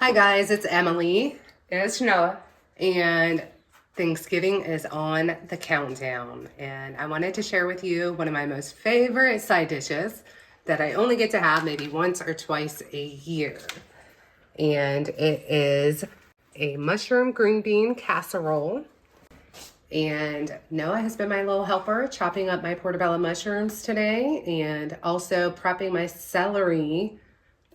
Hi guys, it's Emily, And it's Noah. and Thanksgiving is on the countdown, and I wanted to share with you one of my most favorite side dishes that I only get to have maybe once or twice a year, and it is a mushroom green bean casserole. And Noah has been my little helper, chopping up my portobello mushrooms today and also prepping my celery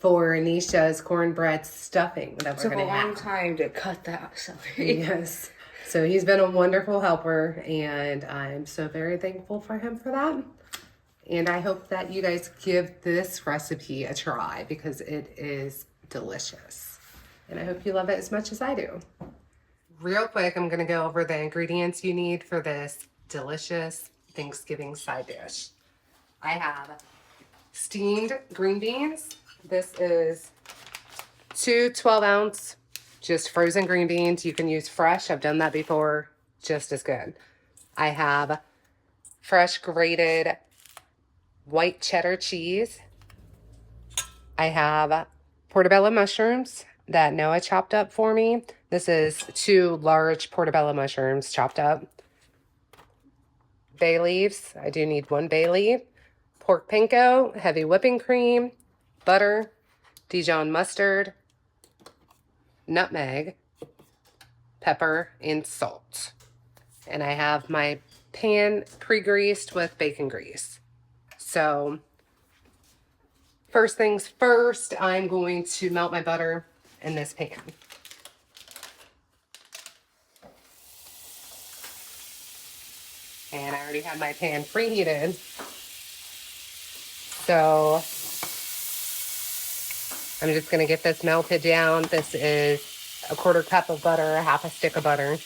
for Nisha's cornbread stuffing that we're Took a going to long have. time to cut that celery. Yes. So he's been a wonderful helper, and I'm so very thankful for him for that. And I hope that you guys give this recipe a try because it is delicious. And I hope you love it as much as I do. Real quick, I'm going to go over the ingredients you need for this delicious Thanksgiving side dish. I have steamed green beans. This is 2 12-ounce just frozen green beans. You can use fresh. I've done that before. Just as good. I have fresh grated white cheddar cheese. I have portobello mushrooms that Noah chopped up for me. This is 2 large portobello mushrooms chopped up. Bay leaves. I do need 1 bay leaf. Pork panko, heavy whipping cream, butter, Dijon mustard, nutmeg, pepper, and salt. And I have my pan pre-greased with bacon grease. So first things first, I'm going to melt my butter in this pan. And I already have my pan preheated. So I'm just going to get this melted down. This is a 1/4 cup of butter, 1/2 stick of butter.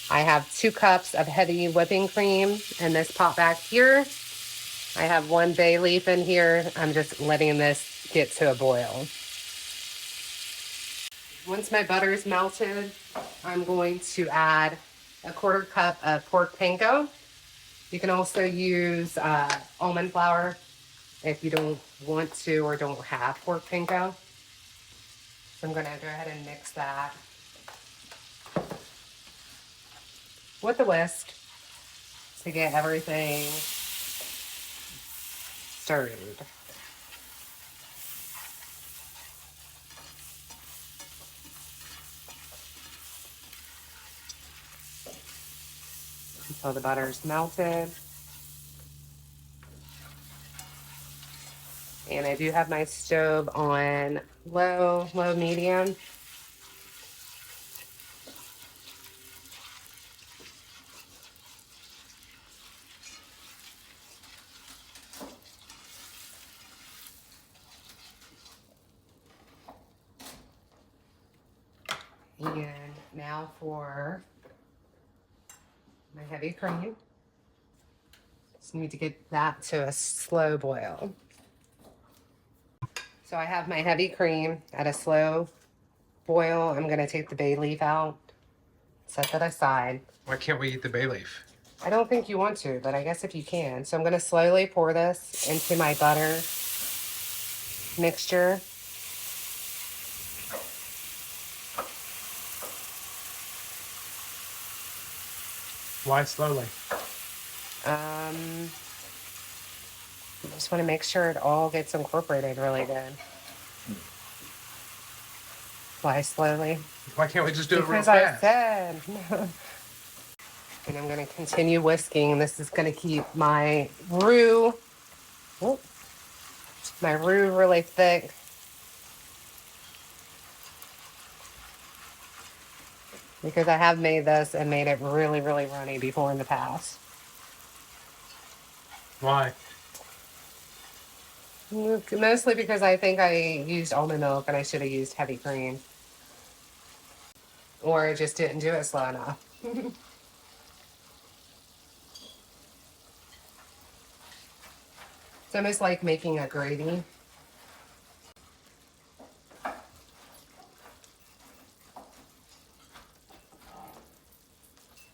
I have 2 cups of heavy whipping cream in this pot back here. I have 1 bay leaf in here. I'm just letting this get to a boil. Once my butter is melted, I'm going to add a 1/4 cup of pork panko. You can also use almond flour if you don't want to or don't have pork panko. So I'm going to go ahead and mix that with a whisk to get everything stirred. Until the butter's melted. And I do have my stove on low medium. And now for my heavy cream. Just need to get that to a slow boil. So I have my heavy cream at a slow boil. I'm going to take the bay leaf out, set that aside. Why can't we eat the bay leaf? I don't think you want to, but I guess if you can. So I'm going to slowly pour this into my butter mixture. Why slowly? I just want to make sure it all gets incorporated really good. Why slowly? Why can't we just do it real Because fast? I said. And I'm going to continue whisking. This is going to keep my roux, really thick. Because I have made this and made it really, really runny before in the past. Why? Mostly because I think I used almond milk and I should have used heavy cream. Or I just didn't do it slow enough. It's almost like making a gravy.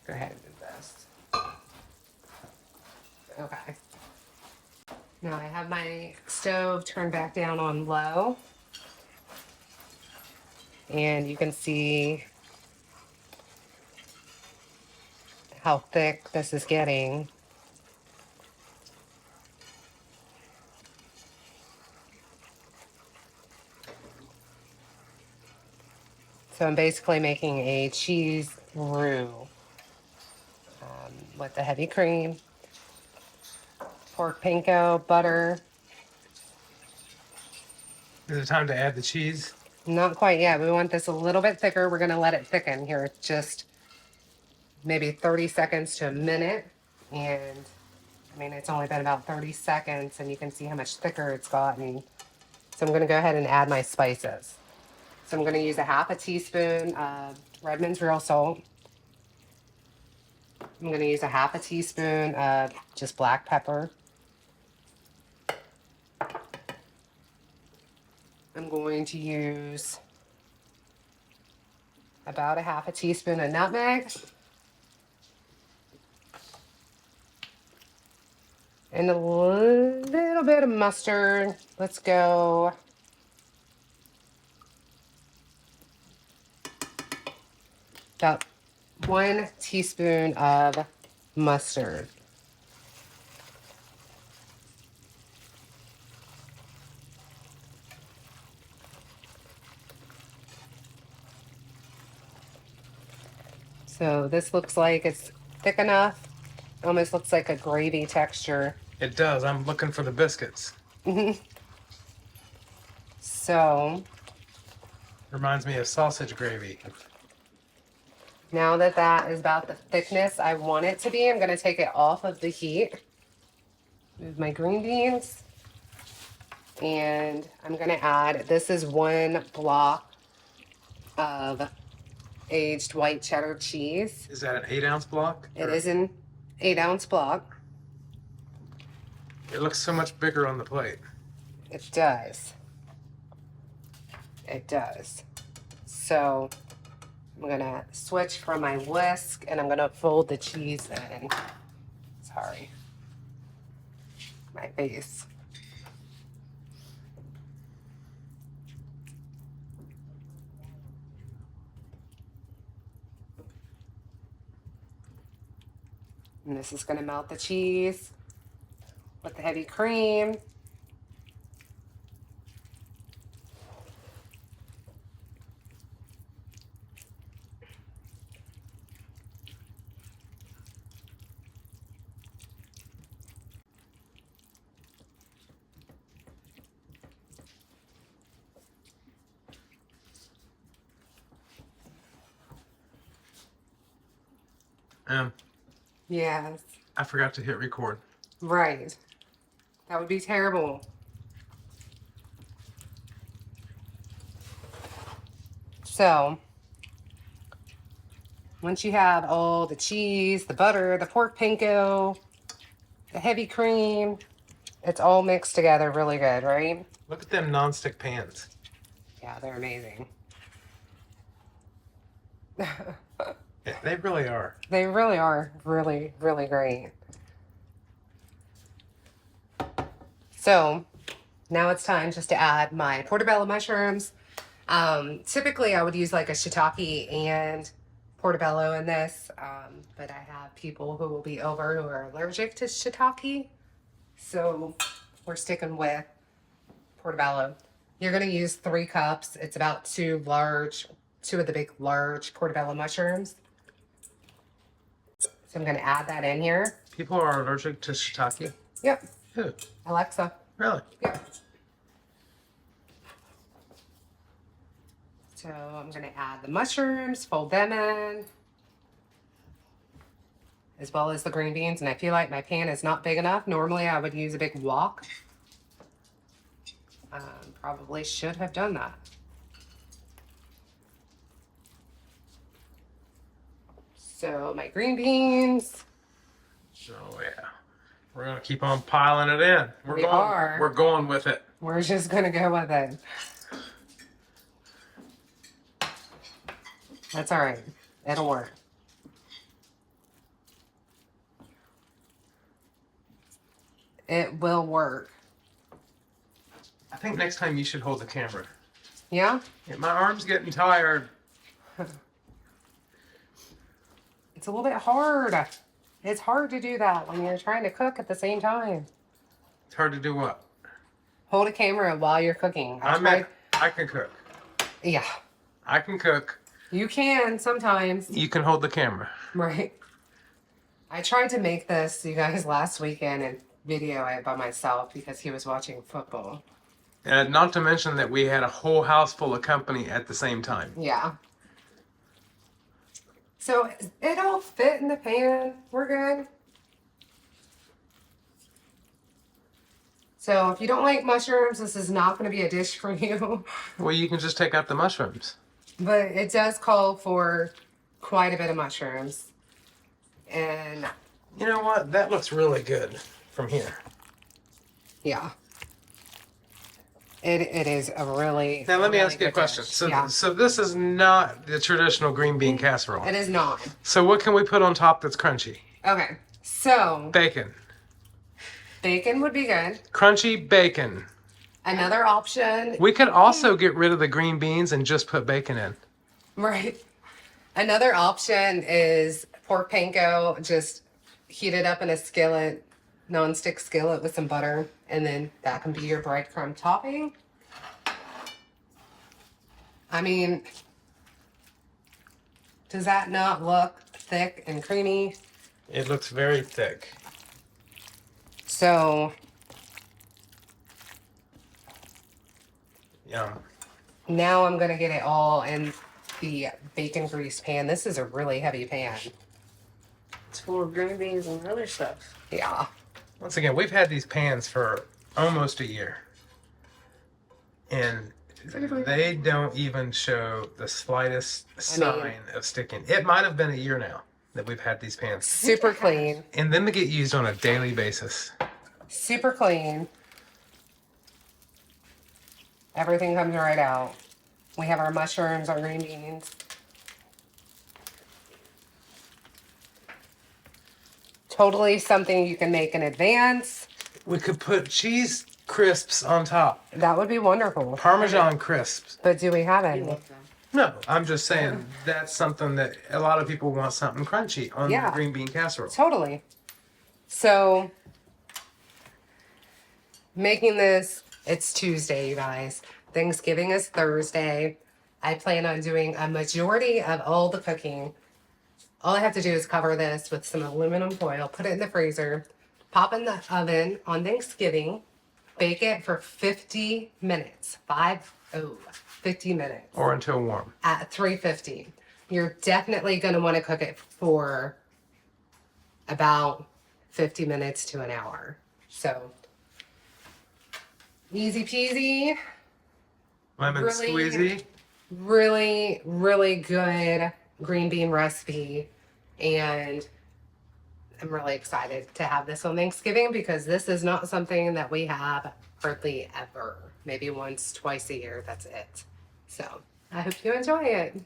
Go ahead and do this. Okay. Now I have my stove turned back down on low. And you can see how thick this is getting. So I'm basically making a cheese roux with the heavy cream, pork panko, butter. Is it time to add the cheese? Not quite yet. We want this a little bit thicker. We're going to let it thicken here just maybe 30 seconds to a minute. And I mean, it's only been about 30 seconds and you can see how much thicker it's gotten. So I'm going to go ahead and add my spices. So I'm going to use a half a teaspoon of Redmond's real salt. I'm going to use a half a teaspoon of just black pepper. I'm going to use about a half a teaspoon of nutmeg. And a little bit of mustard. Let's go about 1 teaspoon of mustard. So this looks like it's thick enough. Almost looks like a gravy texture. It does. I'm looking for the biscuits. So Reminds me of sausage gravy. now that that is about the thickness I want it to be, I'm going to take it off of the heat. Move my green beans. And I'm going to add, this is 1 block of aged white cheddar cheese. Is that an 8-ounce block? It is an 8-ounce block. It looks so much bigger on the plate. It does. It does. So I'm gonna switch from my whisk and I'm gonna fold the cheese in. Sorry. My face. And this is gonna melt the cheese with the heavy cream. Yes, I forgot to hit record. right. That would be terrible. So, once you have all the cheese, the butter, the pork panko, the heavy cream, it's all mixed together really good, right? Look at them nonstick pans. Yeah, they're amazing. Yeah, they really are. They really are really, really great. So now it's time just to add my portobello mushrooms. Typically I would use like a shiitake and portobello in this, but I have people who will be over who are allergic to shiitake. So we're sticking with portobello. You're going to use 3 cups. It's about 2 of the big large portobello mushrooms. So I'm going to add that in here. People are allergic to shiitake? Yep. Who? Alexa. Really? Yep. So I'm going to add the mushrooms, fold them in, as well as the green beans. And I feel like my pan is not big enough. Normally I would use a big wok. Probably should have done that. So my green beans. So yeah, we're gonna keep on piling it in. We are. We're going with it. We're just going to go with it. That's all right. It'll work. It will work. I think next time you should hold the camera. Yeah? Yeah, my arm's getting tired. It's a little bit hard. It's hard to do that when you're trying to cook at the same time. It's hard to do what? Hold a camera while you're cooking. I can cook. Yeah. I can cook. You can sometimes. You can hold the camera. Right. I tried to make this, you guys, last weekend and video it by myself because he was watching football. Not to mention that we had a whole house full of company at the same time. Yeah. So it'll fit in the pan. We're good. So if you don't like mushrooms, this is not going to be a dish for you. Well, you can just take out the mushrooms. But it does call for quite a bit of mushrooms. And You know what? That looks really good from here. yeah. It is a really Now let me really ask you a good question. dish. So, yeah. so this is not the traditional green bean casserole. It is not. So what can we put on top that's crunchy? Okay. So Bacon. bacon would be good. Crunchy bacon. Another option. We could also get rid of the green beans and just put bacon in. Right. Another option is pork panko. Just heat it up in a skillet, non-stick skillet with some butter, and then that can be your breadcrumb topping. I mean, does that not look thick and creamy? It looks very thick. So Yum. now I'm gonna get it all in the bacon grease pan. This is a really heavy pan. It's full of green beans and other stuff. Yeah. Once again, we've had these pans for almost a year. And they don't even show the slightest sign of sticking. It might have been a year now that we've had these pans. Super clean. And then they get used on a daily basis. Super clean. Everything comes right out. We have our mushrooms, our green beans. Totally something you can make in advance. We could put cheese crisps on top. That would be wonderful. Parmesan crisps. But do we have I any? love them. No, I'm just saying that's something that a lot of people want something crunchy on Yeah. the green bean casserole. Totally. So, making this, it's Tuesday, you guys. Thanksgiving is Thursday. I plan on doing a majority of all the cooking. All I have to do is cover this with some aluminum foil, put it in the freezer, pop in the oven on Thanksgiving, bake it for 50 minutes. 50 minutes Or until warm. at 350. You're definitely going to want to cook it for about 50 minutes to an hour. So, easy peasy. Lemon Really? squeezy. Really, really good green bean recipe. And I'm really excited to have this on Thanksgiving because this is not something that we have hardly ever. Maybe once, twice a year. That's it. So I hope you enjoy it.